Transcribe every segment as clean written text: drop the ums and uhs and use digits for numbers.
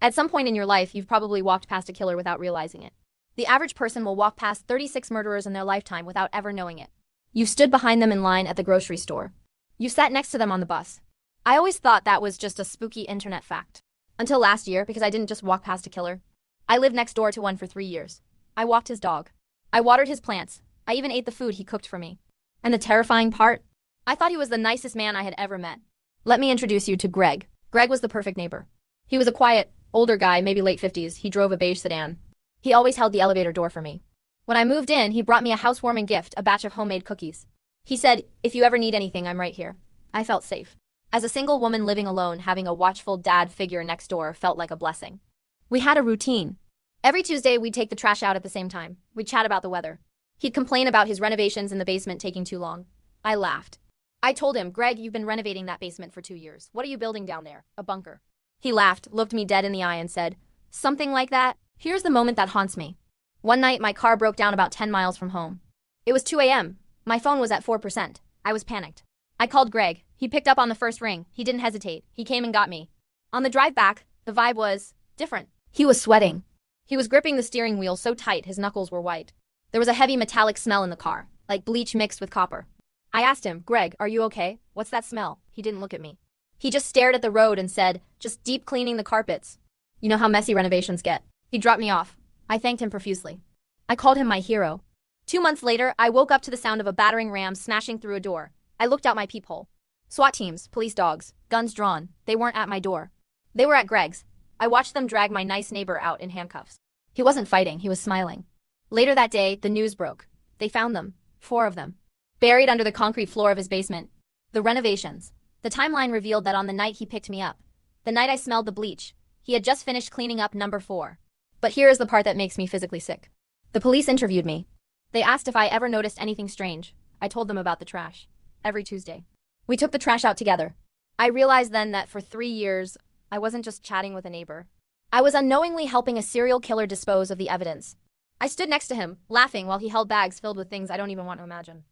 At some point in your life, you've probably walked past a killer without realizing it. The average person will walk past 36 murderers in their lifetime without ever knowing it. You stood behind them in line at the grocery store. You sat next to them on the bus. I always thought that was just a spooky internet fact. Until last year, because I didn't just walk past a killer. I lived next door to one for 3 years. I walked his dog. I watered his plants. I even ate the food he cooked for me. And the terrifying part? I thought he was the nicest man I had ever met. Let me introduce you to Greg. Greg was the perfect neighbor. He was a quiet, older guy, maybe late 50s. He drove a beige sedan. He always held the elevator door for me. When I moved in, he brought me a housewarming gift, a batch of homemade cookies. He said, "If you ever need anything, I'm right here." I felt safe. As a single woman living alone, having a watchful dad figure next door felt like a blessing. We had a routine. Every Tuesday, we'd take the trash out at the same time. We'd chat about the weather. He'd complain about his renovations in the basement taking too long. I laughed. I told him, "Greg, you've been renovating that basement for 2 years. What are you building down there? A bunker?" He laughed, looked me dead in the eye and said, "Something like that." Here's the moment that haunts me. One night, my car broke down about 10 miles from home. It was 2 a.m. My phone was at 4%. I was panicked. I called Greg. He picked up on the first ring. He didn't hesitate. He came and got me. On the drive back, the vibe was different. He was sweating. He was gripping the steering wheel so tight his knuckles were white. There was a heavy metallic smell in the car, like bleach mixed with copper. I asked him, "Greg, are you okay? What's that smell?" He didn't look at me. He just stared at the road and said, "Just deep cleaning the carpets." You know how messy renovations get. He dropped me off. I thanked him profusely. I called him my hero. 2 months later, I woke up to the sound of a battering ram smashing through a door. I looked out my peephole. SWAT teams, police dogs, guns drawn. They weren't at my door. They were at Greg's. I watched them drag my nice neighbor out in handcuffs. He wasn't fighting, he was smiling. Later that day, the news broke. They found them, 4 of them, buried under the concrete floor of his basement. The renovations. The timeline revealed that on the night he picked me up, the night I smelled the bleach, he had just finished cleaning up number 4. But here is the part that makes me physically sick. The police interviewed me. They asked if I ever noticed anything strange. I told them about the trash. Every Tuesday. We took the trash out together. I realized then that for 3 years, I wasn't just chatting with a neighbor. I was unknowingly helping a serial killer dispose of the evidence. I stood next to him, laughing while he held bags filled with things I don't even want to imagine.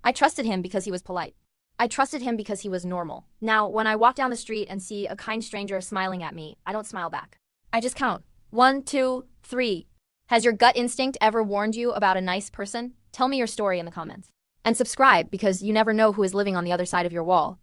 I trusted him because he was polite. I trusted him because he was normal. Now, when I walk down the street and see a kind stranger smiling at me, I don't smile back. I just count. 1, 2, 3. Has your gut instinct ever warned you about a nice person? Tell me your story in the comments. And subscribe because you never know who is living on the other side of your wall.